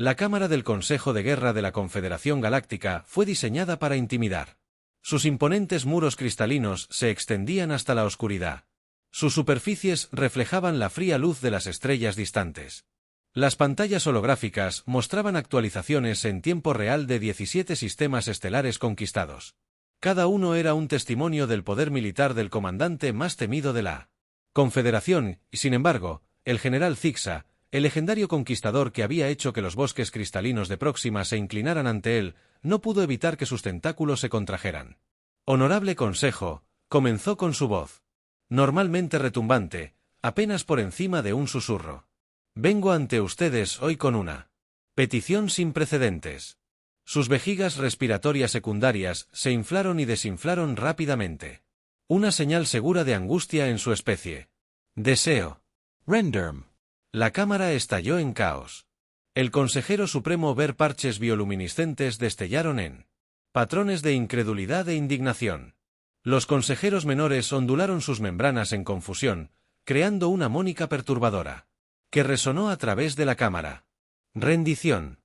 La cámara del Consejo de Guerra de la Confederación Galáctica fue diseñada para intimidar. Sus imponentes muros cristalinos se extendían hasta la oscuridad. Sus superficies reflejaban la fría luz de las estrellas distantes. Las pantallas holográficas mostraban actualizaciones en tiempo real de 17 sistemas estelares conquistados. Cada uno era un testimonio del poder militar del comandante más temido de la Confederación, y sin embargo, el general Zixa, el legendario conquistador que había hecho que los bosques cristalinos de Próxima se inclinaran ante él, no pudo evitar que sus tentáculos se contrajeran. «Honorable Consejo», comenzó con su voz, normalmente retumbante, apenas por encima de un susurro. «Vengo ante ustedes hoy con una petición sin precedentes». Sus vejigas respiratorias secundarias se inflaron y desinflaron rápidamente. Una señal segura de angustia en su especie. «Deseo renderm». La cámara estalló en caos. El consejero supremo ver parches bioluminiscentes destellaron en patrones de incredulidad e indignación. Los consejeros menores ondularon sus membranas en confusión, creando una mónica perturbadora, que resonó a través de la cámara. Rendición.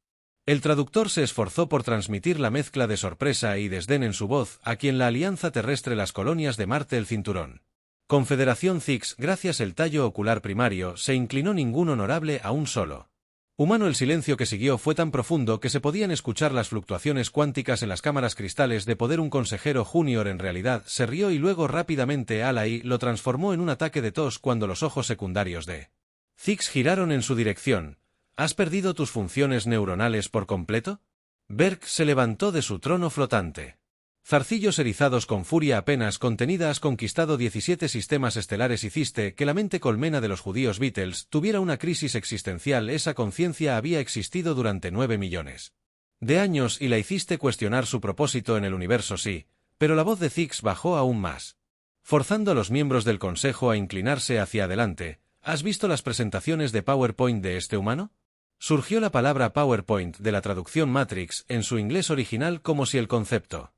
El traductor se esforzó por transmitir la mezcla de sorpresa y desdén en su voz a quien la Alianza Terrestre, las colonias de Marte, el Cinturón. Confederación Zix, gracias el tallo ocular primario, se inclinó ningún honorable a un solo. Humano. El silencio que siguió fue tan profundo que se podían escuchar las fluctuaciones cuánticas en las cámaras cristales de poder. Un consejero junior en realidad se rió y luego rápidamente Alai lo transformó en un ataque de tos cuando los ojos secundarios de Zix giraron en su dirección. ¿Has perdido tus funciones neuronales por completo? Berg se levantó de su trono flotante. Zarcillos erizados con furia apenas contenida. Has conquistado 17 sistemas estelares. Hiciste que la mente colmena de los judíos Beatles tuviera una crisis existencial. Esa conciencia había existido durante 9 millones de años y la hiciste cuestionar su propósito en el universo. Sí, pero la voz de Zix bajó aún más, forzando a los miembros del consejo a inclinarse hacia adelante. ¿Has visto las presentaciones de PowerPoint de este humano? Surgió la palabra PowerPoint de la traducción Matrix en su inglés original como si el concepto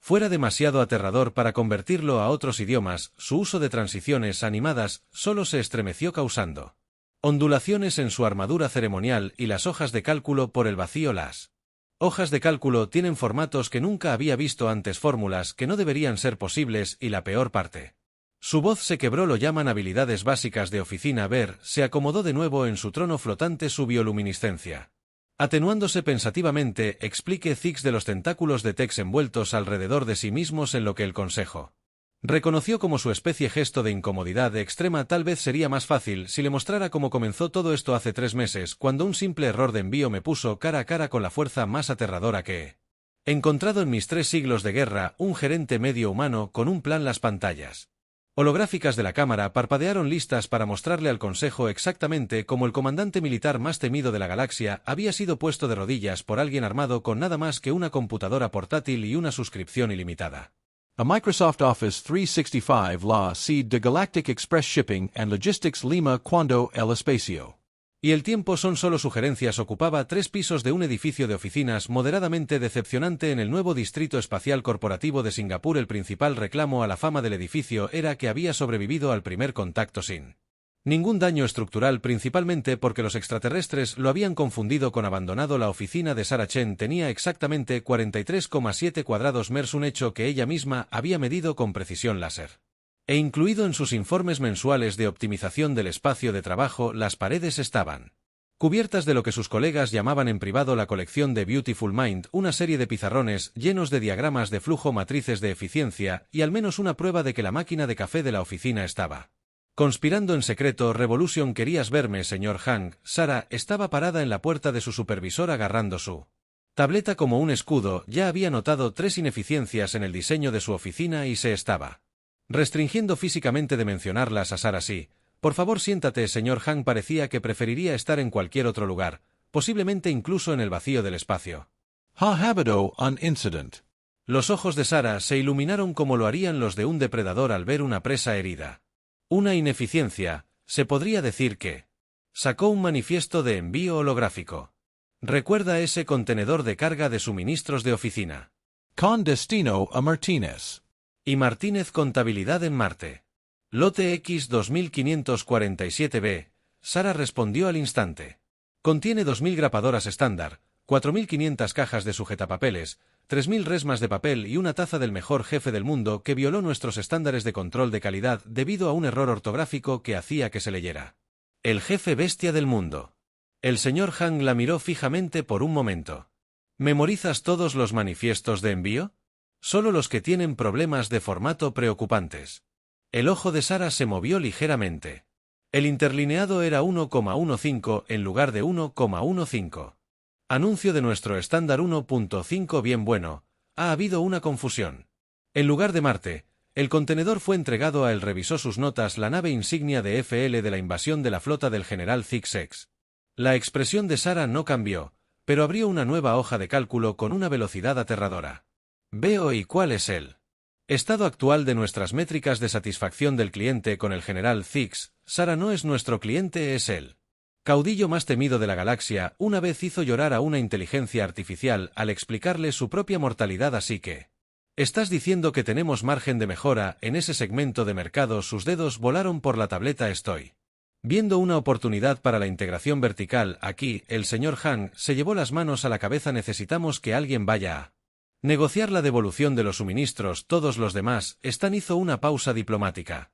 fuera demasiado aterrador para convertirlo a otros idiomas. Su uso de transiciones animadas solo se estremeció causando ondulaciones en su armadura ceremonial y las hojas de cálculo por el vacío. Las hojas de cálculo tienen formatos que nunca había visto antes, fórmulas que no deberían ser posibles y la peor parte. Su voz se quebró. Lo llaman habilidades básicas de oficina. Ver se acomodó de nuevo en su trono flotante, su bioluminiscencia atenuándose pensativamente. Explique Zix de los tentáculos de Tex envueltos alrededor de sí mismos en lo que el consejo reconoció como su especie gesto de incomodidad extrema. Tal vez sería más fácil si le mostrara cómo comenzó todo esto hace 3 meses, cuando un simple error de envío me puso cara a cara con la fuerza más aterradora que he encontrado en mis 3 siglos de guerra. Un gerente medio humano con un plan. Las pantallas holográficas de la cámara parpadearon listas para mostrarle al consejo exactamente cómo el comandante militar más temido de la galaxia había sido puesto de rodillas por alguien armado con nada más que una computadora portátil y una suscripción ilimitada. A Microsoft Office 365 la seed de Galactic Express Shipping and Logistics Lima cuando el espacio. Y el tiempo son solo sugerencias. Ocupaba 3 pisos de un edificio de oficinas moderadamente decepcionante en el nuevo Distrito Espacial Corporativo de Singapur. El principal reclamo a la fama del edificio era que había sobrevivido al primer contacto sin ningún daño estructural, principalmente porque los extraterrestres lo habían confundido con abandonado. La oficina de Sarah Chen tenía exactamente 43,7 cuadrados metros, un hecho que ella misma había medido con precisión láser e incluido en sus informes mensuales de optimización del espacio de trabajo. Las paredes estaban cubiertas de lo que sus colegas llamaban en privado la colección de Beautiful Mind, una serie de pizarrones llenos de diagramas de flujo, matrices de eficiencia y al menos una prueba de que la máquina de café de la oficina estaba conspirando en secreto. Revolution, ¿querías verme, señor Hank? Sarah estaba parada en la puerta de su supervisor agarrando su tableta como un escudo. Ya había notado 3 ineficiencias en el diseño de su oficina y se estaba restringiendo físicamente de mencionarlas a Sarah. Sí, por favor siéntate, señor Hank. Parecía que preferiría estar en cualquier otro lugar, posiblemente incluso en el vacío del espacio. Ha habido un incident. Los ojos de Sarah se iluminaron como lo harían los de un depredador al ver una presa herida. Una ineficiencia, se podría decir que sacó un manifiesto de envío holográfico. Recuerda ese contenedor de carga de suministros de oficina. Con destino a Martínez. Y Martínez Contabilidad en Marte. Lote X 2547b. Sarah respondió al instante. Contiene 2000 grapadoras estándar, 4500 cajas de sujetapapeles, 3000 resmas de papel y una taza del mejor jefe del mundo que violó nuestros estándares de control de calidad debido a un error ortográfico que hacía que se leyera. El jefe bestia del mundo. El señor Hang la miró fijamente por un momento. ¿Memorizas todos los manifiestos de envío? Solo los que tienen problemas de formato preocupantes. El ojo de Sara se movió ligeramente. El interlineado era 1,15 en lugar de 1,15. Anuncio de nuestro estándar 1.5 bien bueno. Ha habido una confusión. En lugar de Marte, el contenedor fue entregado a él. Revisó sus notas la nave insignia de FL de la invasión de la flota del general Zix-X. La expresión de Sara no cambió, pero abrió una nueva hoja de cálculo con una velocidad aterradora. Veo y cuál es el estado actual de nuestras métricas de satisfacción del cliente con el general Zix. Sara no es nuestro cliente, es él. Caudillo más temido de la galaxia, una vez hizo llorar a una inteligencia artificial al explicarle su propia mortalidad, así que... ¿Estás diciendo que tenemos margen de mejora en ese segmento de mercado? Sus dedos volaron por la tableta. Estoy viendo una oportunidad para la integración vertical. Aquí, el señor Hang se llevó las manos a la cabeza. Necesitamos que alguien vaya a negociar la devolución de los suministros. Todos los demás están. Hizo una pausa diplomática.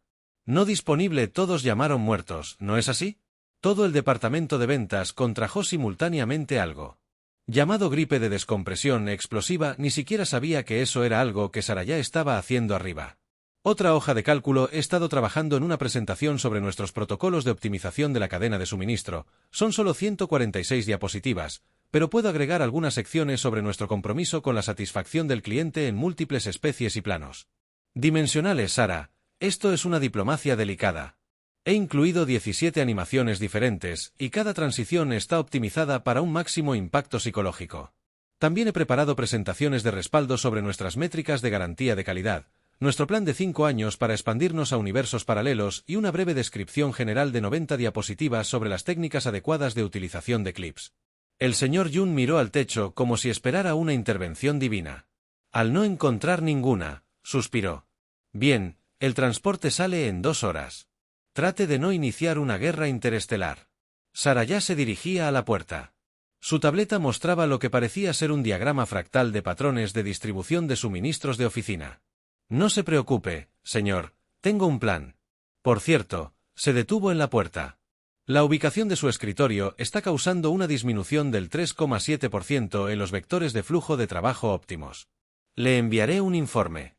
No disponible. Todos llamaron muertos, ¿no es así? Todo el departamento de ventas contrajo simultáneamente algo llamado gripe de descompresión explosiva. Ni siquiera sabía que eso era algo que Sara ya estaba haciendo arriba. Otra hoja de cálculo. He estado trabajando en una presentación sobre nuestros protocolos de optimización de la cadena de suministro. Son solo 146 diapositivas, pero puedo agregar algunas secciones sobre nuestro compromiso con la satisfacción del cliente en múltiples especies y planos dimensionales. Sara, esto es una diplomacia delicada. He incluido 17 animaciones diferentes, y cada transición está optimizada para un máximo impacto psicológico. También he preparado presentaciones de respaldo sobre nuestras métricas de garantía de calidad, nuestro plan de 5 años para expandirnos a universos paralelos y una breve descripción general de 90 diapositivas sobre las técnicas adecuadas de utilización de clips. El señor Yun miró al techo como si esperara una intervención divina. Al no encontrar ninguna, suspiró. Bien, el transporte sale en 2 horas. Trate de no iniciar una guerra interestelar. Sara ya se dirigía a la puerta. Su tableta mostraba lo que parecía ser un diagrama fractal de patrones de distribución de suministros de oficina. No se preocupe, señor, tengo un plan. Por cierto, se detuvo en la puerta. La ubicación de su escritorio está causando una disminución del 3,7% en los vectores de flujo de trabajo óptimos. Le enviaré un informe.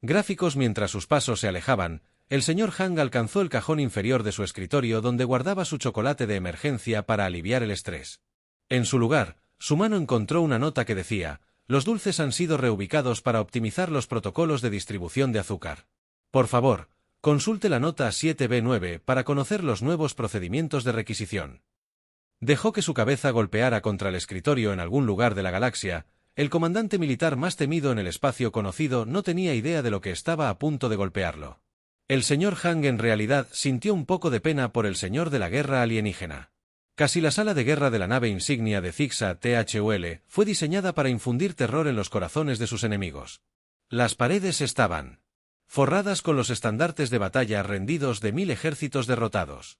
Gráficos. Mientras sus pasos se alejaban, el señor Hang alcanzó el cajón inferior de su escritorio donde guardaba su chocolate de emergencia para aliviar el estrés. En su lugar, su mano encontró una nota que decía: los dulces han sido reubicados para optimizar los protocolos de distribución de azúcar. Por favor, consulte la nota 7B9 para conocer los nuevos procedimientos de requisición. Dejó que su cabeza golpeara contra el escritorio en algún lugar de la galaxia. El comandante militar más temido en el espacio conocido no tenía idea de lo que estaba a punto de golpearlo. El señor Hang en realidad sintió un poco de pena por el señor de la guerra alienígena. Casi la sala de guerra de la nave insignia de Zixa-THUL fue diseñada para infundir terror en los corazones de sus enemigos. Las paredes estaban forradas con los estandartes de batalla rendidos de 1000 ejércitos derrotados.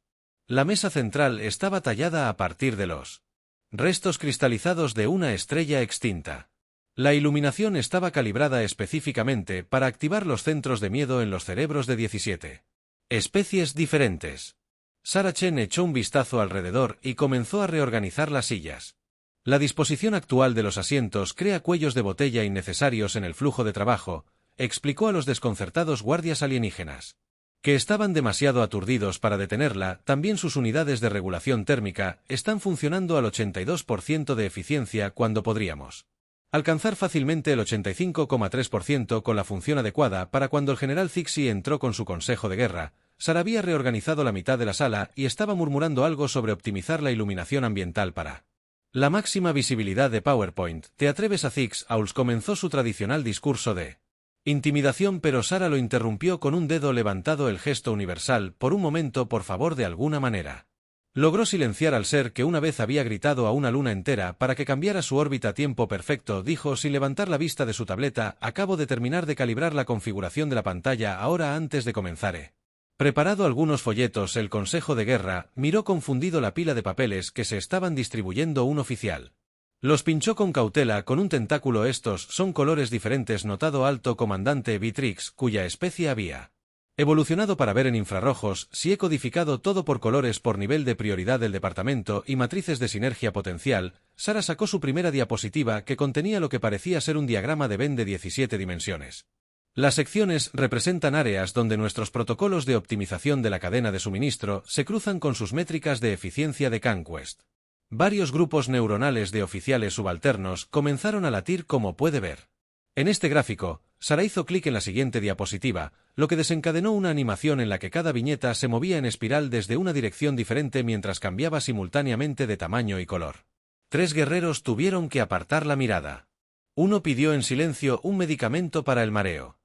La mesa central estaba tallada a partir de los restos cristalizados de una estrella extinta. La iluminación estaba calibrada específicamente para activar los centros de miedo en los cerebros de 17 especies diferentes. Sara Chen echó un vistazo alrededor y comenzó a reorganizar las sillas. La disposición actual de los asientos crea cuellos de botella innecesarios en el flujo de trabajo, explicó a los desconcertados guardias alienígenas, que estaban demasiado aturdidos para detenerla. También sus unidades de regulación térmica están funcionando al 82% de eficiencia cuando podríamos alcanzar fácilmente el 85,3% con la función adecuada. Para cuando el general Zixi entró con su consejo de guerra, Sara había reorganizado la mitad de la sala y estaba murmurando algo sobre optimizar la iluminación ambiental para la máxima visibilidad de PowerPoint. ¿Te atreves a Zix-Auls? Comenzó su tradicional discurso de intimidación, pero Sara lo interrumpió con un dedo levantado. El gesto universal, por un momento, por favor, de alguna manera. Logró silenciar al ser que una vez había gritado a una luna entera para que cambiara su órbita. Tiempo perfecto, dijo sin levantar la vista de su tableta. Acabo de terminar de calibrar la configuración de la pantalla ahora antes de comenzar. Preparado algunos folletos, el Consejo de Guerra miró confundido la pila de papeles que se estaban distribuyendo un oficial. Los pinchó con cautela con un tentáculo. Estos son colores diferentes. Notado alto comandante Vitrix, cuya especie había evolucionado para ver en infrarrojos. Si he codificado todo por colores por nivel de prioridad del departamento y matrices de sinergia potencial. Sara sacó su primera diapositiva, que contenía lo que parecía ser un diagrama de Venn de 17 dimensiones. Las secciones representan áreas donde nuestros protocolos de optimización de la cadena de suministro se cruzan con sus métricas de eficiencia de Conquest. Varios grupos neuronales de oficiales subalternos comenzaron a latir, como puede ver. En este gráfico, Sara hizo clic en la siguiente diapositiva, lo que desencadenó una animación en la que cada viñeta se movía en espiral desde una dirección diferente mientras cambiaba simultáneamente de tamaño y color. 3 guerreros tuvieron que apartar la mirada. Uno pidió en silencio un medicamento para el mareo.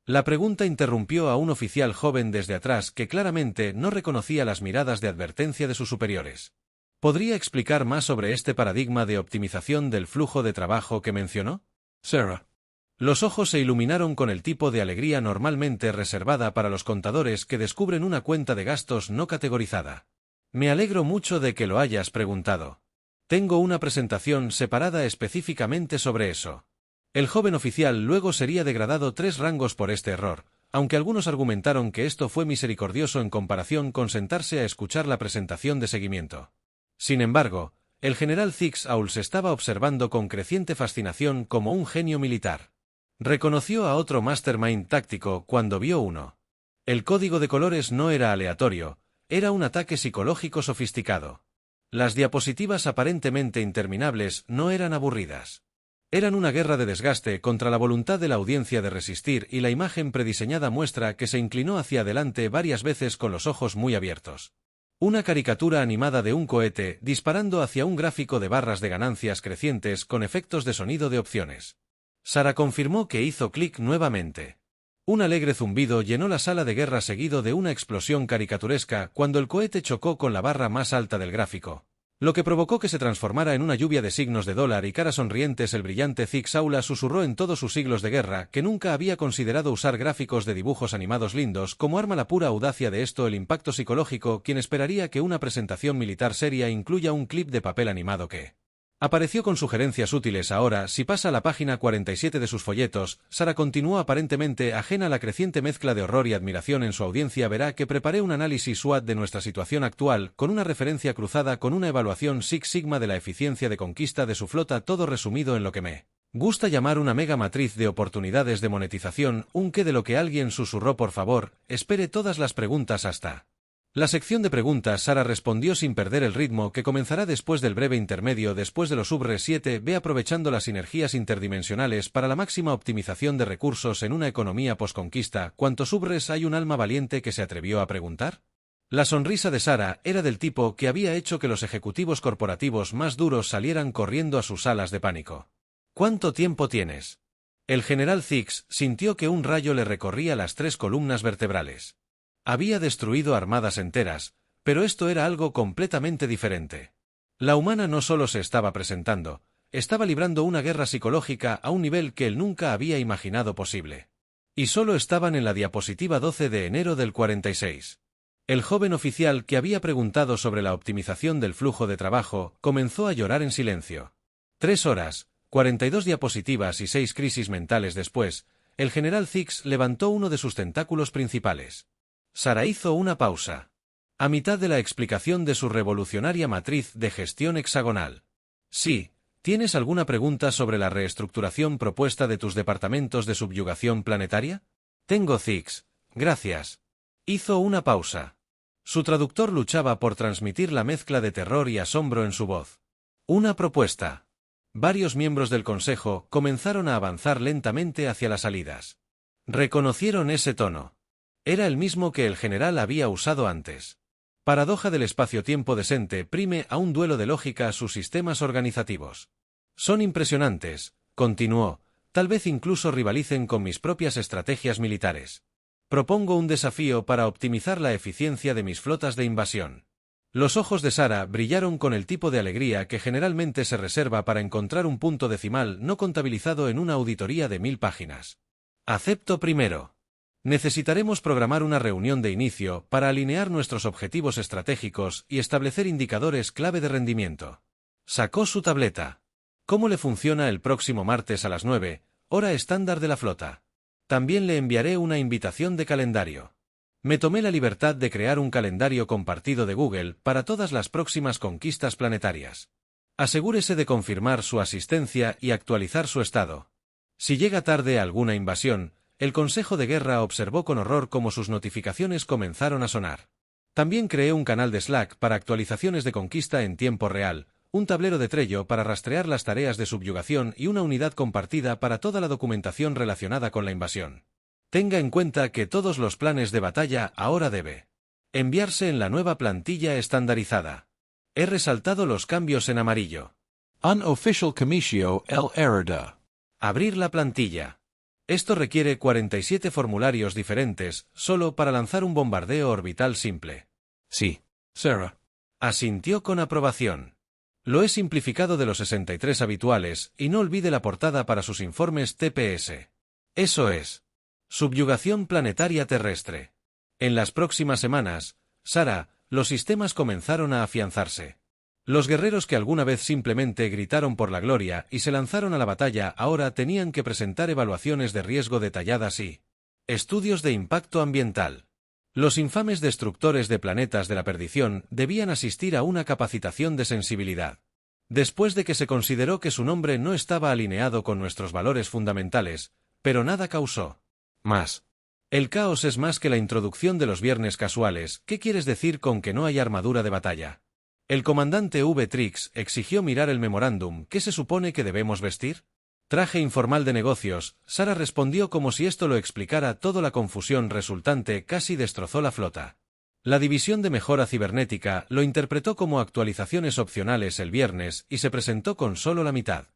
La pregunta interrumpió a un oficial joven desde atrás que claramente no reconocía las miradas de advertencia de sus superiores. ¿Podría explicar más sobre este paradigma de optimización del flujo de trabajo que mencionó? Sara. Los ojos se iluminaron con el tipo de alegría normalmente reservada para los contadores que descubren una cuenta de gastos no categorizada. Me alegro mucho de que lo hayas preguntado. Tengo una presentación separada específicamente sobre eso. El joven oficial luego sería degradado 3 rangos por este error, aunque algunos argumentaron que esto fue misericordioso en comparación con sentarse a escuchar la presentación de seguimiento. Sin embargo, el general Zix Auls estaba observando con creciente fascinación como un genio militar. Reconoció a otro mastermind táctico cuando vio uno. El código de colores no era aleatorio, era un ataque psicológico sofisticado. Las diapositivas aparentemente interminables no eran aburridas. Eran una guerra de desgaste contra la voluntad de la audiencia de resistir, y la imagen prediseñada muestra que se inclinó hacia adelante varias veces con los ojos muy abiertos. Una caricatura animada de un cohete disparando hacia un gráfico de barras de ganancias crecientes con efectos de sonido de opciones. Sara confirmó que hizo clic nuevamente. Un alegre zumbido llenó la sala de guerra, seguido de una explosión caricaturesca cuando el cohete chocó con la barra más alta del gráfico, lo que provocó que se transformara en una lluvia de signos de dólar y caras sonrientes. El brillante Zix Aula susurró en todos sus siglos de guerra que nunca había considerado usar gráficos de dibujos animados lindos como arma. La pura audacia de esto, el impacto psicológico. Quien esperaría que una presentación militar seria incluya un clip de papel animado que apareció con sugerencias útiles? Ahora, si pasa a la página 47 de sus folletos, Sara continuó aparentemente ajena a la creciente mezcla de horror y admiración en su audiencia. Verá que preparé un análisis SWOT de nuestra situación actual, con una referencia cruzada con una evaluación Six Sigma de la eficiencia de conquista de su flota, todo resumido en lo que me gusta llamar una mega matriz de oportunidades de monetización. Un qué de lo que alguien susurró. Por favor, espere todas las preguntas hasta la sección de preguntas. Sara respondió sin perder el ritmo, que comenzará después del breve intermedio después de los subres 7. Ve aprovechando las sinergias interdimensionales para la máxima optimización de recursos en una economía posconquista. ¿Cuántos subres hay? Un alma valiente que se atrevió a preguntar. La sonrisa de Sara era del tipo que había hecho que los ejecutivos corporativos más duros salieran corriendo a sus salas de pánico. ¿Cuánto tiempo tienes? El general Zix sintió que un rayo le recorría las 3 columnas vertebrales. Había destruido armadas enteras, pero esto era algo completamente diferente. La humana no solo se estaba presentando, estaba librando una guerra psicológica a un nivel que él nunca había imaginado posible. Y solo estaban en la diapositiva 12 de enero del 46. El joven oficial que había preguntado sobre la optimización del flujo de trabajo comenzó a llorar en silencio. 3 horas, 42 diapositivas y 6 crisis mentales después, el general Zix levantó uno de sus tentáculos principales. Sara hizo una pausa. A mitad de la explicación de su revolucionaria matriz de gestión hexagonal. Sí, ¿tienes alguna pregunta sobre la reestructuración propuesta de tus departamentos de subyugación planetaria? Tengo, Zix, gracias. Hizo una pausa. Su traductor luchaba por transmitir la mezcla de terror y asombro en su voz. Una propuesta. Varios miembros del consejo comenzaron a avanzar lentamente hacia las salidas. Reconocieron ese tono. Era el mismo que el general había usado antes. Paradoja del espacio-tiempo decente prime a un duelo de lógica a sus sistemas organizativos. Son impresionantes, continuó, tal vez incluso rivalicen con mis propias estrategias militares. Propongo un desafío para optimizar la eficiencia de mis flotas de invasión. Los ojos de Sara brillaron con el tipo de alegría que generalmente se reserva para encontrar un punto decimal no contabilizado en una auditoría de 1000 páginas. Acepto primero. Necesitaremos programar una reunión de inicio para alinear nuestros objetivos estratégicos y establecer indicadores clave de rendimiento. Sacó su tableta. ¿Cómo le funciona el próximo martes a las 9, hora estándar de la flota? También le enviaré una invitación de calendario. Me tomé la libertad de crear un calendario compartido de Google para todas las próximas conquistas planetarias. Asegúrese de confirmar su asistencia y actualizar su estado. Si llega tarde a alguna invasión, el Consejo de Guerra observó con horror cómo sus notificaciones comenzaron a sonar. También creé un canal de Slack para actualizaciones de conquista en tiempo real, un tablero de Trello para rastrear las tareas de subyugación y una unidad compartida para toda la documentación relacionada con la invasión. Tenga en cuenta que todos los planes de batalla ahora debe enviarse en la nueva plantilla estandarizada. He resaltado los cambios en amarillo. Unofficial Comissio el Errada. Abrir la plantilla. Esto requiere 47 formularios diferentes, solo para lanzar un bombardeo orbital simple. Sí, Sarah. Asintió con aprobación. Lo he simplificado de los 63 habituales, y no olvide la portada para sus informes TPS. Eso es. Subyugación planetaria terrestre. En las próximas semanas, Sara, los sistemas comenzaron a afianzarse. Los guerreros que alguna vez simplemente gritaron por la gloria y se lanzaron a la batalla ahora tenían que presentar evaluaciones de riesgo detalladas y estudios de impacto ambiental. Los infames destructores de planetas de la perdición debían asistir a una capacitación de sensibilidad. Después de que se consideró que su nombre no estaba alineado con nuestros valores fundamentales, pero nada causó más. El caos es más que la introducción de los viernes casuales. ¿Qué quieres decir con que no hay armadura de batalla? El comandante V-Trix exigió mirar el memorándum. ¿Qué se supone que debemos vestir? Traje informal de negocios. Sara respondió como si esto lo explicara todo. La confusión resultante casi destrozó la flota. La división de mejora cibernética lo interpretó como actualizaciones opcionales el viernes y se presentó con solo la mitad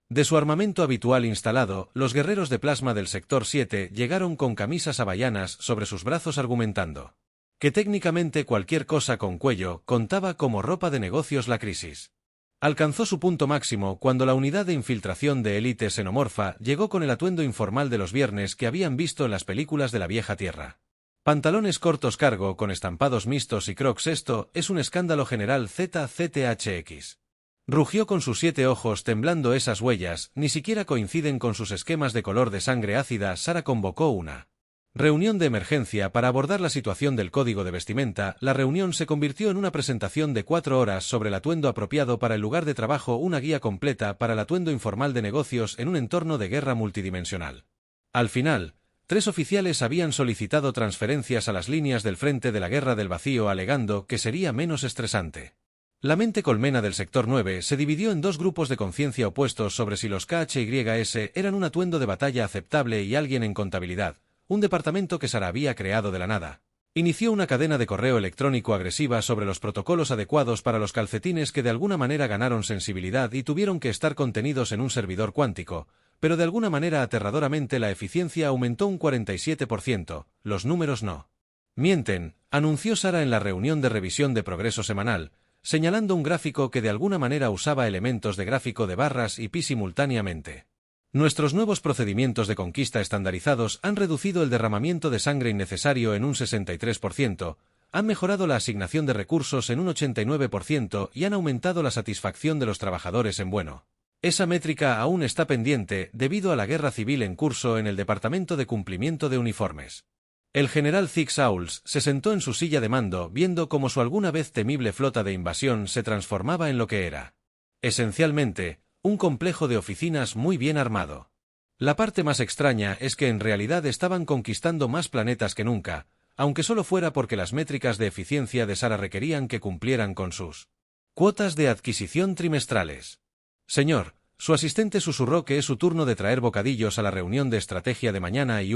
de su armamento habitual instalado. Los guerreros de plasma del sector 7 llegaron con camisas hawaianas sobre sus brazos argumentando que técnicamente cualquier cosa con cuello contaba como ropa de negocios. La crisis alcanzó su punto máximo cuando la unidad de infiltración de élite xenomorfa llegó con el atuendo informal de los viernes que habían visto en las películas de la vieja tierra. Pantalones cortos cargo con estampados mixtos y crocs. Esto es un escándalo general. ZZHX. Rugió con sus 7 ojos temblando. Esas huellas ni siquiera coinciden con sus esquemas de color de sangre ácida. Sara convocó una reunión de emergencia para abordar la situación del código de vestimenta. La reunión se convirtió en una presentación de 4 horas sobre el atuendo apropiado para el lugar de trabajo, una guía completa para el atuendo informal de negocios en un entorno de guerra multidimensional. Al final, 3 oficiales habían solicitado transferencias a las líneas del frente de la guerra del vacío alegando que sería menos estresante. La mente colmena del sector 9 se dividió en 2 grupos de conciencia opuestos sobre si los KHYS eran un atuendo de batalla aceptable y alguien en contabilidad, un departamento que Sara había creado de la nada, inició una cadena de correo electrónico agresiva sobre los protocolos adecuados para los calcetines que de alguna manera ganaron sensibilidad y tuvieron que estar contenidos en un servidor cuántico, pero de alguna manera aterradoramente la eficiencia aumentó un 47%, los números no mienten, anunció Sara en la reunión de revisión de progreso semanal, señalando un gráfico que de alguna manera usaba elementos de gráfico de barras y pi simultáneamente. Nuestros nuevos procedimientos de conquista estandarizados han reducido el derramamiento de sangre innecesario en un 63%, han mejorado la asignación de recursos en un 89% y han aumentado la satisfacción de los trabajadores en bueno. Esa métrica aún está pendiente debido a la guerra civil en curso en el Departamento de Cumplimiento de Uniformes. El general Zig Sauls se sentó en su silla de mando viendo cómo su alguna vez temible flota de invasión se transformaba en lo que era. Esencialmente, un complejo de oficinas muy bien armado. La parte más extraña es que en realidad estaban conquistando más planetas que nunca, aunque solo fuera porque las métricas de eficiencia de Sara requerían que cumplieran con sus cuotas de adquisición trimestrales. Señor, su asistente susurró que es su turno de traer bocadillos a la reunión de estrategia de mañana y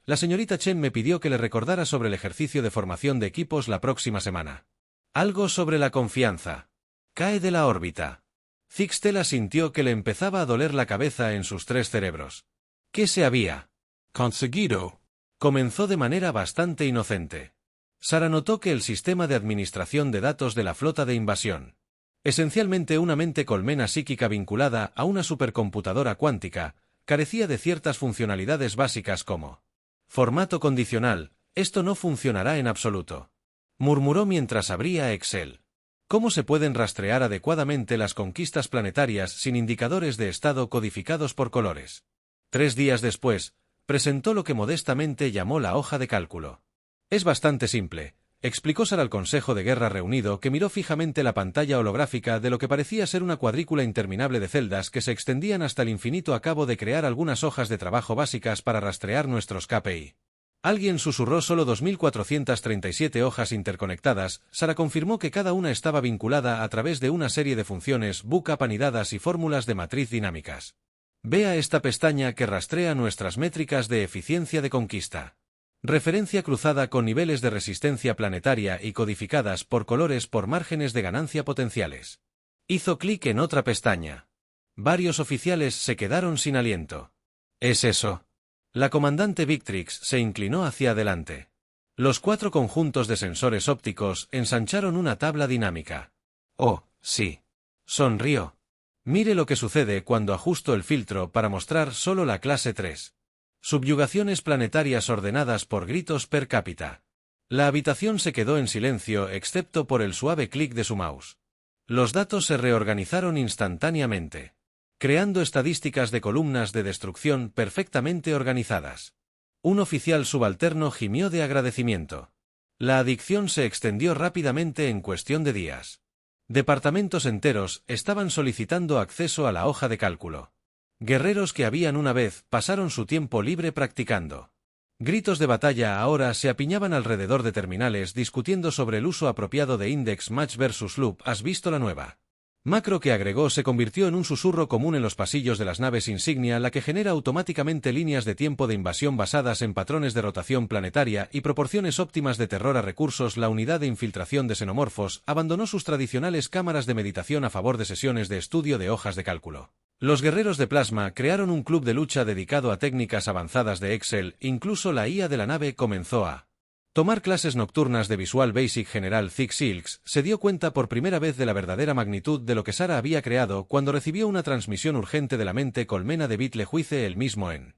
la señorita Chen me pidió que le recordara sobre el ejercicio de formación de equipos la próxima semana. Algo sobre la confianza. Cae de la órbita. Zixtela sintió que le empezaba a doler la cabeza en sus 3 cerebros. ¿Qué se había conseguido? Comenzó de manera bastante inocente. Sara notó que el sistema de administración de datos de la flota de invasión, esencialmente una mente colmena psíquica vinculada a una supercomputadora cuántica, carecía de ciertas funcionalidades básicas como Formato condicional, esto no funcionará en absoluto. Murmuró mientras abría Excel. ¿Cómo se pueden rastrear adecuadamente las conquistas planetarias sin indicadores de estado codificados por colores? 3 días después, presentó lo que modestamente llamó la hoja de cálculo. Es bastante simple, explicó Sara al Consejo de Guerra reunido, que miró fijamente la pantalla holográfica de lo que parecía ser una cuadrícula interminable de celdas que se extendían hasta el infinito a cabo de crear algunas hojas de trabajo básicas para rastrear nuestros KPI. Alguien susurró solo 2437 hojas interconectadas. Sara confirmó que cada una estaba vinculada a través de una serie de funciones, bookup anidadas y fórmulas de matriz dinámicas. Vea esta pestaña que rastrea nuestras métricas de eficiencia de conquista. Referencia cruzada con niveles de resistencia planetaria y codificadas por colores por márgenes de ganancia potenciales. Hizo clic en otra pestaña. Varios oficiales se quedaron sin aliento. ¿Es eso? La comandante Victrix se inclinó hacia adelante. Los 4 conjuntos de sensores ópticos ensancharon una tabla dinámica. Oh, sí. Sonrió. Mire lo que sucede cuando ajusto el filtro para mostrar solo la clase 3. Subyugaciones planetarias ordenadas por gritos per cápita. La habitación se quedó en silencio excepto por el suave clic de su mouse. Los datos se reorganizaron instantáneamente, creando estadísticas de columnas de destrucción perfectamente organizadas. Un oficial subalterno gimió de agradecimiento. La adicción se extendió rápidamente en cuestión de días. Departamentos enteros estaban solicitando acceso a la hoja de cálculo. Guerreros que habían una vez pasaron su tiempo libre practicando. Gritos de batalla ahora se apiñaban alrededor de terminales discutiendo sobre el uso apropiado de Index Match versus Loop. ¿Has visto la nueva macro que agregó? Se convirtió en un susurro común en los pasillos de las naves insignia, la que genera automáticamente líneas de tiempo de invasión basadas en patrones de rotación planetaria y proporciones óptimas de terror a recursos. La unidad de infiltración de xenomorfos abandonó sus tradicionales cámaras de meditación a favor de sesiones de estudio de hojas de cálculo. Los guerreros de plasma crearon un club de lucha dedicado a técnicas avanzadas de Excel. Incluso la IA de la nave comenzó a tomar clases nocturnas de Visual Basic. General Zig Silks se dio cuenta por primera vez de la verdadera magnitud de lo que Sara había creado cuando recibió una transmisión urgente de la mente colmena de Bitle-Juice. El mismo en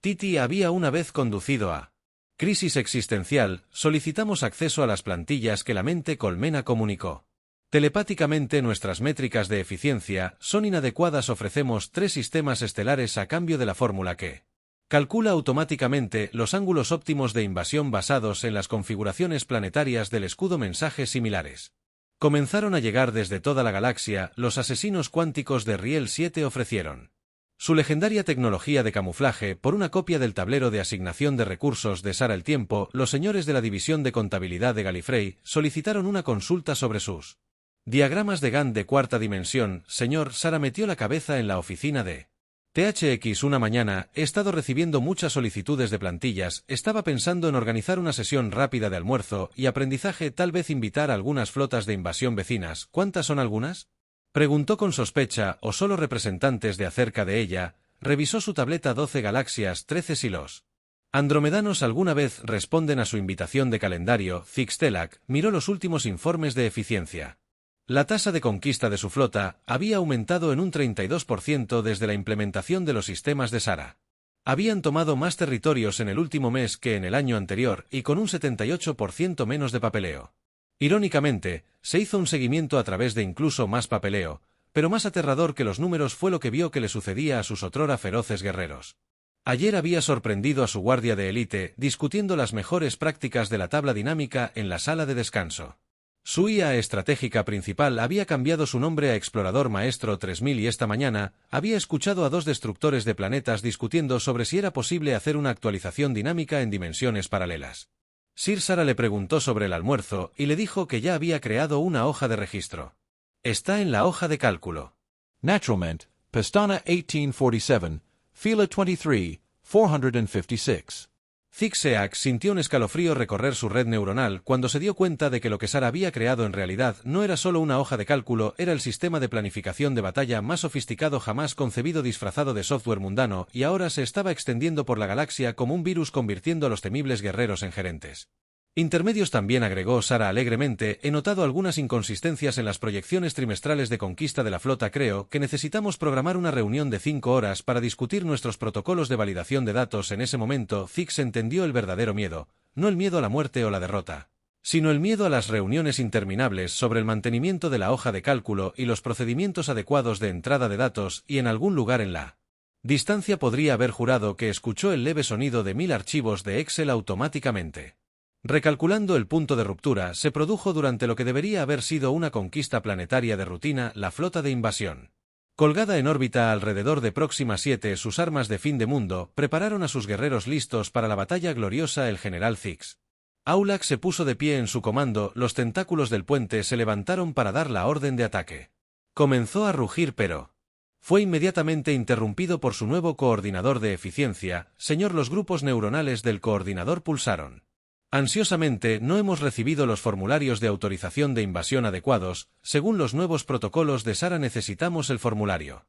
Titi había una vez conducido a crisis existencial. Solicitamos acceso a las plantillas que la mente colmena comunicó. Telepáticamente nuestras métricas de eficiencia son inadecuadas. Ofrecemos 3 sistemas estelares a cambio de la fórmula que calcula automáticamente los ángulos óptimos de invasión basados en las configuraciones planetarias del escudo. Mensajes similares comenzaron a llegar desde toda la galaxia. Los asesinos cuánticos de Riel 7 ofrecieron su legendaria tecnología de camuflaje por una copia del tablero de asignación de recursos de Sara el Tiempo. Los señores de la división de contabilidad de Gallifrey solicitaron una consulta sobre sus diagramas de Gantt de 4ª dimensión. Señor, Sara metió la cabeza en la oficina de THX una mañana. He estado recibiendo muchas solicitudes de plantillas. Estaba pensando en organizar una sesión rápida de almuerzo y aprendizaje, tal vez invitar a algunas flotas de invasión vecinas. ¿Cuántas son algunas?, preguntó con sospecha, o solo representantes de acerca de ella. Revisó su tableta. 12 galaxias, 13 silos. Andromedanos alguna vez responden a su invitación de calendario. Zixtelac miró los últimos informes de eficiencia. La tasa de conquista de su flota había aumentado en un 32% desde la implementación de los sistemas de Sara. Habían tomado más territorios en el último mes que en el año anterior y con un 78% menos de papeleo. Irónicamente, se hizo un seguimiento a través de incluso más papeleo, pero más aterrador que los números fue lo que vio que le sucedía a sus otrora feroces guerreros. Ayer había sorprendido a su guardia de élite discutiendo las mejores prácticas de la tabla dinámica en la sala de descanso. Su IA estratégica principal había cambiado su nombre a Explorador Maestro 3000 y esta mañana había escuchado a 2 destructores de planetas discutiendo sobre si era posible hacer una actualización dinámica en dimensiones paralelas. Sir Sara le preguntó sobre el almuerzo y le dijo que ya había creado una hoja de registro. Está en la hoja de cálculo. Naturalmente, Pestana 1847, Fila 23, 456. Zixeac sintió un escalofrío recorrer su red neuronal cuando se dio cuenta de que lo que Sara había creado en realidad no era solo una hoja de cálculo, era el sistema de planificación de batalla más sofisticado jamás concebido disfrazado de software mundano, y ahora se estaba extendiendo por la galaxia como un virus, convirtiendo a los temibles guerreros en gerentes. Intermedios también, agregó Sara alegremente, he notado algunas inconsistencias en las proyecciones trimestrales de conquista de la flota. Creo que necesitamos programar una reunión de 5 horas para discutir nuestros protocolos de validación de datos. En ese momento, Zix entendió el verdadero miedo, no el miedo a la muerte o la derrota, sino el miedo a las reuniones interminables sobre el mantenimiento de la hoja de cálculo y los procedimientos adecuados de entrada de datos, y en algún lugar en la distancia podría haber jurado que escuchó el leve sonido de 1000 archivos de Excel automáticamente. Recalculando el punto de ruptura, se produjo durante lo que debería haber sido una conquista planetaria de rutina, la flota de invasión. Colgada en órbita alrededor de Próxima 7, sus armas de fin de mundo prepararon a sus guerreros listos para la batalla gloriosa. El general Zix Aulax se puso de pie en su comando, los tentáculos del puente se levantaron para dar la orden de ataque. Comenzó a rugir, pero fue inmediatamente interrumpido por su nuevo coordinador de eficiencia. Señor, los grupos neuronales del coordinador pulsaron ansiosamente. No hemos recibido los formularios de autorización de invasión adecuados. Según los nuevos protocolos de Sara, necesitamos el formulario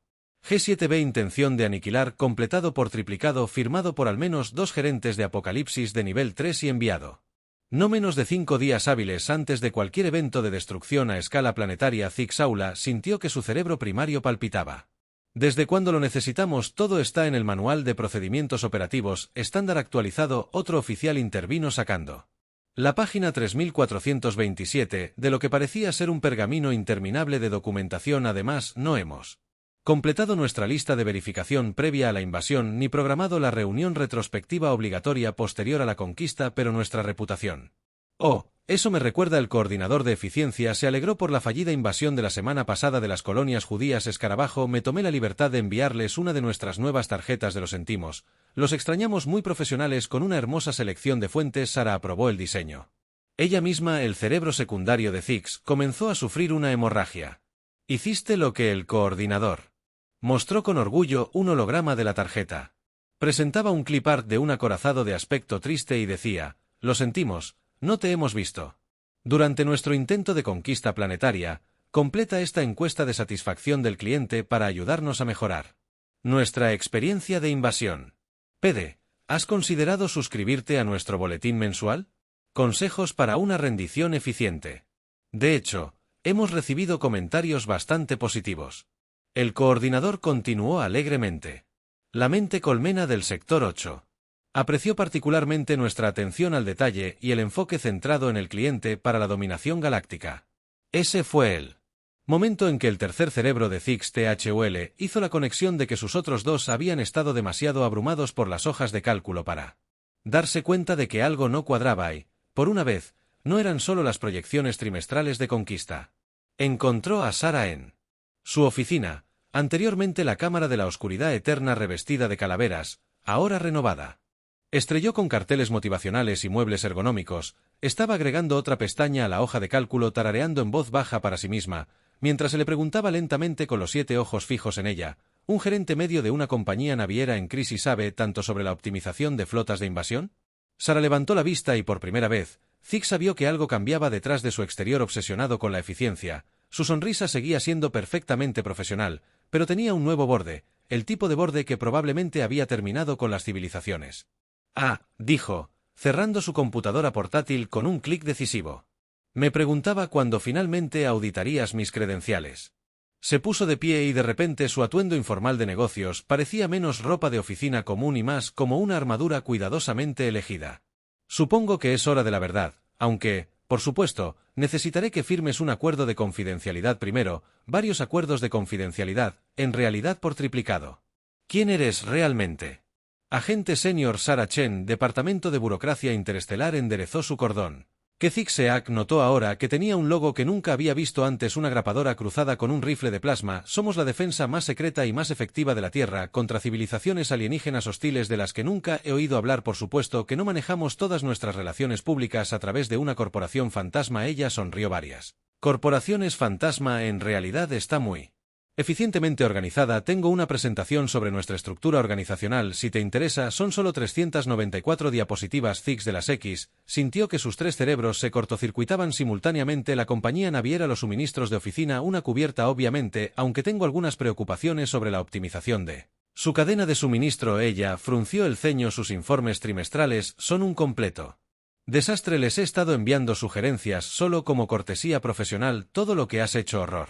G7B, intención de aniquilar, completado por triplicado, firmado por al menos 2 gerentes de Apocalipsis de nivel 3 y enviado no menos de 5 días hábiles antes de cualquier evento de destrucción a escala planetaria. Zix Aula sintió que su cerebro primario palpitaba. ¿Desde cuándo lo necesitamos? Todo está en el manual de procedimientos operativos, estándar actualizado. Otro oficial intervino sacando la página 3427, de lo que parecía ser un pergamino interminable de documentación. Además, no hemos completado nuestra lista de verificación previa a la invasión, ni programado la reunión retrospectiva obligatoria posterior a la conquista, pero nuestra reputación. Oh, eso me recuerda. El coordinador de eficiencia se alegró por la fallida invasión de la semana pasada de las colonias judías. Escarabajo, me tomé la libertad de enviarles una de nuestras nuevas tarjetas de lo sentimos. Los extrañamos, muy profesionales, con una hermosa selección de fuentes. Sara aprobó el diseño. Ella misma, el cerebro secundario de Zix, comenzó a sufrir una hemorragia. Hiciste lo que el coordinador mostró con orgullo un holograma de la tarjeta. Presentaba un clip art de un acorazado de aspecto triste y decía: lo sentimos, no te hemos visto durante nuestro intento de conquista planetaria. Completa esta encuesta de satisfacción del cliente para ayudarnos a mejorar nuestra experiencia de invasión. PD, ¿has considerado suscribirte a nuestro boletín mensual? Consejos para una rendición eficiente. De hecho, hemos recibido comentarios bastante positivos. El coordinador continuó alegremente. La mente colmena del sector 8 apreció particularmente nuestra atención al detalle y el enfoque centrado en el cliente para la dominación galáctica. Ese fue el momento en que el tercer cerebro de Zix THUL hizo la conexión de que sus otros dos habían estado demasiado abrumados por las hojas de cálculo para darse cuenta de que algo no cuadraba y, por una vez, no eran solo las proyecciones trimestrales de conquista. Encontró a Sara en su oficina, anteriormente la cámara de la oscuridad eterna revestida de calaveras, ahora renovada. Estrelló con carteles motivacionales y muebles ergonómicos. Estaba agregando otra pestaña a la hoja de cálculo, tarareando en voz baja para sí misma, mientras se le preguntaba lentamente con los 7 ojos fijos en ella. ¿Un gerente medio de una compañía naviera en crisis sabe tanto sobre la optimización de flotas de invasión? Sara levantó la vista y por primera vez, Zix vio que algo cambiaba detrás de su exterior obsesionado con la eficiencia. Su sonrisa seguía siendo perfectamente profesional, pero tenía un nuevo borde, el tipo de borde que probablemente había terminado con las civilizaciones. Ah, dijo, cerrando su computadora portátil con un clic decisivo. Me preguntaba cuándo finalmente auditarías mis credenciales. Se puso de pie y de repente su atuendo informal de negocios parecía menos ropa de oficina común y más como una armadura cuidadosamente elegida. Supongo que es hora de la verdad, aunque, por supuesto, necesitaré que firmes un acuerdo de confidencialidad primero, varios acuerdos de confidencialidad, en realidad por triplicado. ¿Quién eres realmente? Agente senior Sara Chen, Departamento de Burocracia Interestelar, enderezó su cordón. Que Zixeak notó ahora que tenía un logo que nunca había visto antes, una grapadora cruzada con un rifle de plasma. Somos la defensa más secreta y más efectiva de la Tierra contra civilizaciones alienígenas hostiles de las que nunca he oído hablar. Por supuesto que no manejamos todas nuestras relaciones públicas a través de una corporación fantasma. Ella sonrió. Varias corporaciones fantasma. En realidad está muy eficientemente organizada. Tengo una presentación sobre nuestra estructura organizacional. Si te interesa, son solo 394 diapositivas. Zix de las X sintió que sus 3 cerebros se cortocircuitaban simultáneamente. La compañía naviera, los suministros de oficina, una cubierta. Obviamente, aunque tengo algunas preocupaciones sobre la optimización de su cadena de suministro. Ella frunció el ceño. Sus informes trimestrales son un completo Desastre, les he estado enviando sugerencias solo como cortesía profesional, todo lo que has hecho horror.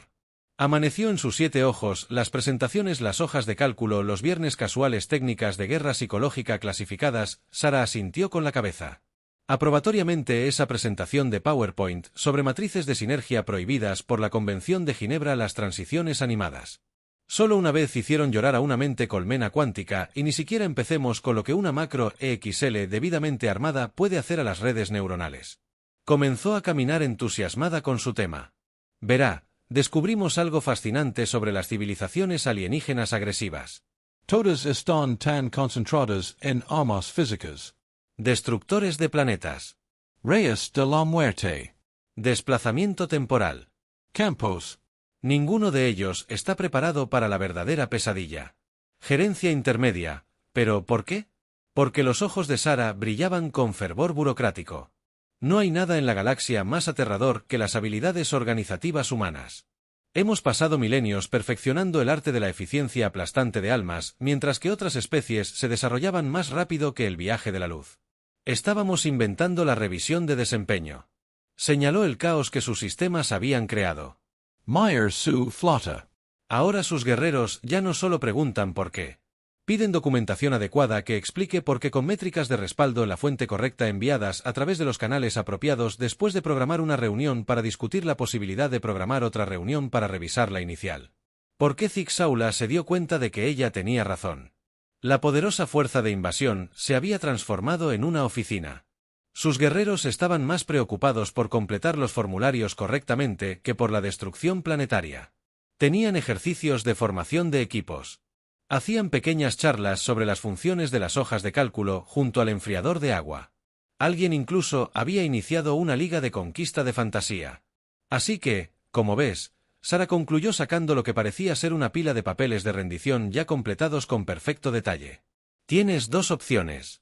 Amaneció en sus 7 ojos, las presentaciones, las hojas de cálculo, los viernes casuales, técnicas de guerra psicológica clasificadas. Sara asintió con la cabeza. Aprobatoriamente esa presentación de PowerPoint sobre matrices de sinergia prohibidas por la Convención de Ginebra, las transiciones animadas. Solo una vez hicieron llorar a una mente colmena cuántica, y ni siquiera empecemos con lo que una macro EXL debidamente armada puede hacer a las redes neuronales. Comenzó a caminar entusiasmada con su tema. Verá, descubrimos algo fascinante sobre las civilizaciones alienígenas agresivas. Todas están tan concentradas en armas físicas. Destructores de planetas. Reyes de la muerte. Desplazamiento temporal. Campos. Ninguno de ellos está preparado para la verdadera pesadilla. Gerencia intermedia. ¿Pero por qué? Porque los ojos de Sara brillaban con fervor burocrático. No hay nada en la galaxia más aterrador que las habilidades organizativas humanas. Hemos pasado milenios perfeccionando el arte de la eficiencia aplastante de almas, mientras que otras especies se desarrollaban más rápido que el viaje de la luz. Estábamos inventando la revisión de desempeño. Señaló el caos que sus sistemas habían creado. Myers su flota. Ahora sus guerreros ya no solo preguntan por qué. Piden documentación adecuada que explique por qué, con métricas de respaldo en la fuente correcta enviadas a través de los canales apropiados después de programar una reunión para discutir la posibilidad de programar otra reunión para revisar la inicial. ¿Por qué Zig-Saula se dio cuenta de que ella tenía razón? La poderosa fuerza de invasión se había transformado en una oficina. Sus guerreros estaban más preocupados por completar los formularios correctamente que por la destrucción planetaria. Tenían ejercicios de formación de equipos. Hacían pequeñas charlas sobre las funciones de las hojas de cálculo junto al enfriador de agua. Alguien incluso había iniciado una liga de conquista de fantasía. Así que, como ves, Sara concluyó sacando lo que parecía ser una pila de papeles de rendición ya completados con perfecto detalle. Tienes 2 opciones.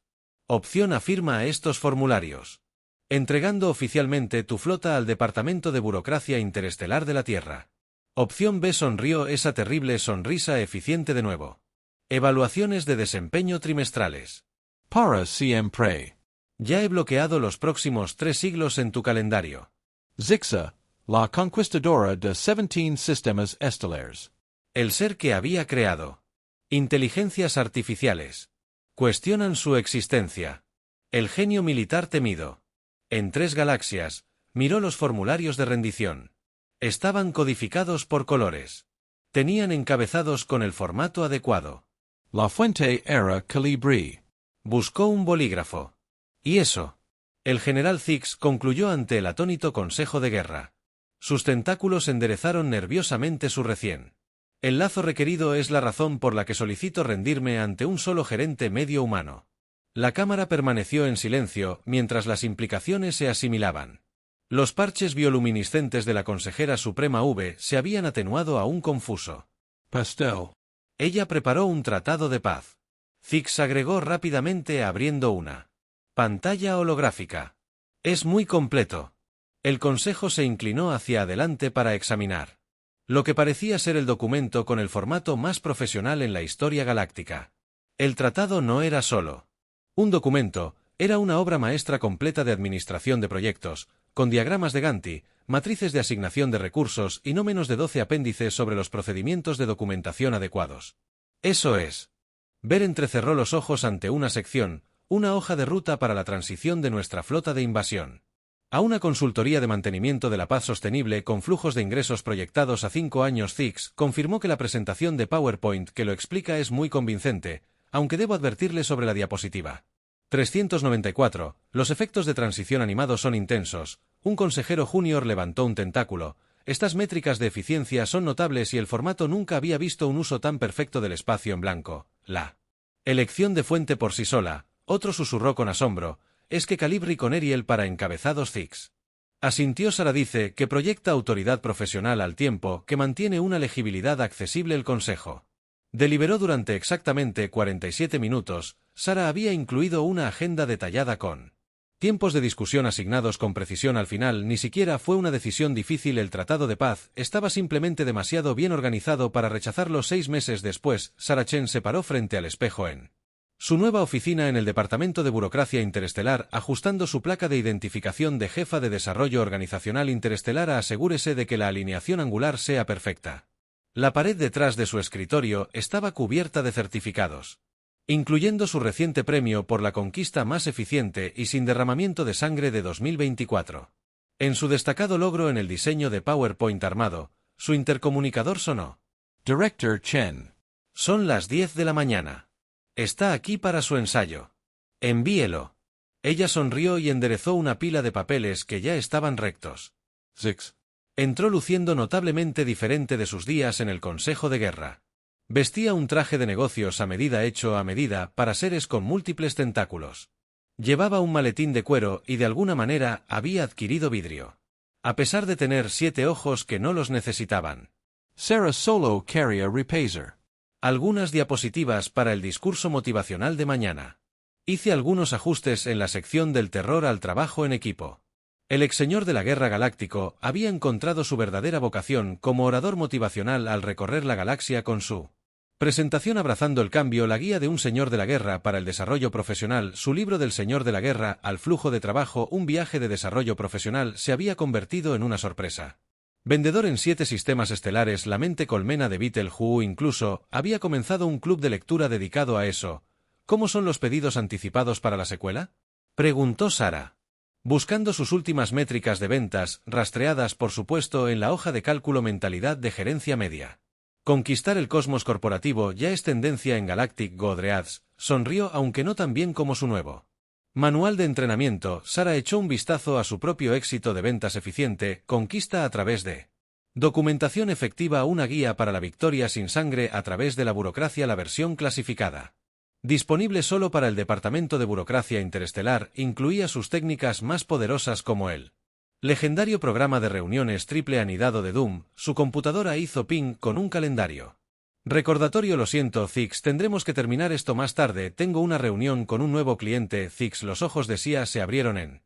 Opción A: firma estos formularios. Entregando oficialmente tu flota al Departamento de Burocracia Interestelar de la Tierra. Opción B: sonrió esa terrible sonrisa eficiente de nuevo. Evaluaciones de desempeño trimestrales. Para siempre. Ya he bloqueado los próximos 3 siglos en tu calendario. Zixa, la conquistadora de 17 sistemas estelares. El ser que había creado. Inteligencias artificiales. Cuestionan su existencia. El genio militar temido. En 3 galaxias, miró los formularios de rendición. Estaban codificados por colores. Tenían encabezados con el formato adecuado. La fuente era Calibri. Buscó un bolígrafo. ¿Y eso? El general Zix concluyó ante el atónito Consejo de Guerra. Sus tentáculos enderezaron nerviosamente su recién. El lazo requerido es la razón por la que solicito rendirme ante un solo gerente medio humano. La cámara permaneció en silencio mientras las implicaciones se asimilaban. Los parches bioluminiscentes de la consejera suprema V se habían atenuado a un confuso. Pastel. Ella preparó un tratado de paz. Zix agregó rápidamente abriendo una pantalla holográfica. Es muy completo. El consejo se inclinó hacia adelante para examinar lo que parecía ser el documento con el formato más profesional en la historia galáctica. El tratado no era solo un documento, era una obra maestra completa de administración de proyectos, con diagramas de Gantt, matrices de asignación de recursos y no menos de 12 apéndices sobre los procedimientos de documentación adecuados. Eso es. Ver entrecerró los ojos ante una sección, una hoja de ruta para la transición de nuestra flota de invasión. A una consultoría de mantenimiento de la paz sostenible con flujos de ingresos proyectados a 5 años. Zix confirmó que la presentación de PowerPoint que lo explica es muy convincente, aunque debo advertirle sobre la diapositiva. 394. Los efectos de transición animados son intensos. Un consejero junior levantó un tentáculo. Estas métricas de eficiencia son notables y el formato nunca había visto un uso tan perfecto del espacio en blanco. La elección de fuente por sí sola, otro susurró con asombro, es que Calibri con Ariel para encabezados. Zix asintió. Sara dice que proyecta autoridad profesional al tiempo que mantiene una legibilidad accesible. El consejo deliberó durante exactamente 47 minutos. Sara había incluido una agenda detallada con tiempos de discusión asignados con precisión. Al final ni siquiera fue una decisión difícil. El tratado de paz estaba simplemente demasiado bien organizado para rechazarlo. 6 meses después, Sarah Chen se paró frente al espejo en Su nueva oficina en el Departamento de Burocracia Interestelar, ajustando su placa de identificación de jefa de desarrollo organizacional interestelar, asegúrese de que la alineación angular sea perfecta. La pared detrás de su escritorio estaba cubierta de certificados, incluyendo su reciente premio por la conquista más eficiente y sin derramamiento de sangre de 2024. En su destacado logro en el diseño de PowerPoint armado, su intercomunicador sonó. Director Chen. Son las 10 de la mañana. Está aquí para su ensayo. Envíelo. Ella sonrió y enderezó una pila de papeles que ya estaban rectos. 6. Entró luciendo notablemente diferente de sus días en el Consejo de Guerra. Vestía un traje de negocios a medida hecho a medida para seres con múltiples tentáculos. Llevaba un maletín de cuero y de alguna manera había adquirido vidrio, a pesar de tener 7 ojos que no los necesitaban. Sarah Solo Carrier Repaser. Algunas diapositivas para el discurso motivacional de mañana. Hice algunos ajustes en la sección del terror al trabajo en equipo. El ex señor de la Guerra Galáctico había encontrado su verdadera vocación como orador motivacional al recorrer la galaxia con su presentación abrazando el cambio, la guía de un señor de la guerra para el desarrollo profesional, su libro del señor de la guerra al flujo de trabajo, un viaje de desarrollo profesional, se había convertido en una sorpresa. Vendedor en 7 sistemas estelares, la mente colmena de Betelgeuse incluso había comenzado un club de lectura dedicado a eso. ¿Cómo son los pedidos anticipados para la secuela?, preguntó Sarah, buscando sus últimas métricas de ventas, rastreadas por supuesto en la hoja de cálculo mentalidad de gerencia media. Conquistar el cosmos corporativo ya es tendencia en Galactic Godreads, sonrió aunque no tan bien como su nuevo manual de entrenamiento. Sarah echó un vistazo a su propio éxito de ventas eficiente, conquista a través de documentación efectiva, una guía para la victoria sin sangre a través de la burocracia, la versión clasificada. Disponible solo para el Departamento de Burocracia Interestelar, incluía sus técnicas más poderosas como el legendario programa de reuniones triple anidado de Doom. Su computadora hizo ping con un calendario. Recordatorio: lo siento, Zix, tendremos que terminar esto más tarde, tengo una reunión con un nuevo cliente. Zix, los ojos de Sia se abrieron en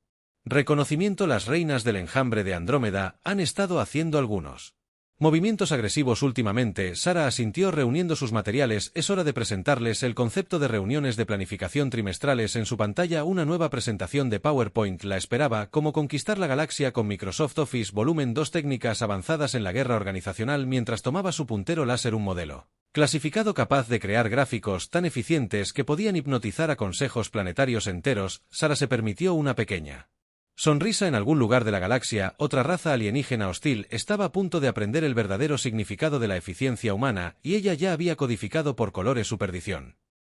reconocimiento. Las reinas del enjambre de Andrómeda han estado haciendo algunos movimientos agresivos últimamente. Sarah asintió, reuniendo sus materiales. Es hora de presentarles el concepto de reuniones de planificación trimestrales. En su pantalla una nueva presentación de PowerPoint la esperaba. Cómo conquistar la galaxia con Microsoft Office Volumen 2, técnicas avanzadas en la guerra organizacional. Mientras tomaba su puntero láser, un modelo clasificado capaz de crear gráficos tan eficientes que podían hipnotizar a consejos planetarios enteros, Sarah se permitió una pequeña sonrisa. En algún lugar de la galaxia, otra raza alienígena hostil estaba a punto de aprender el verdadero significado de la eficiencia humana, y ella ya había codificado por colores su perdición.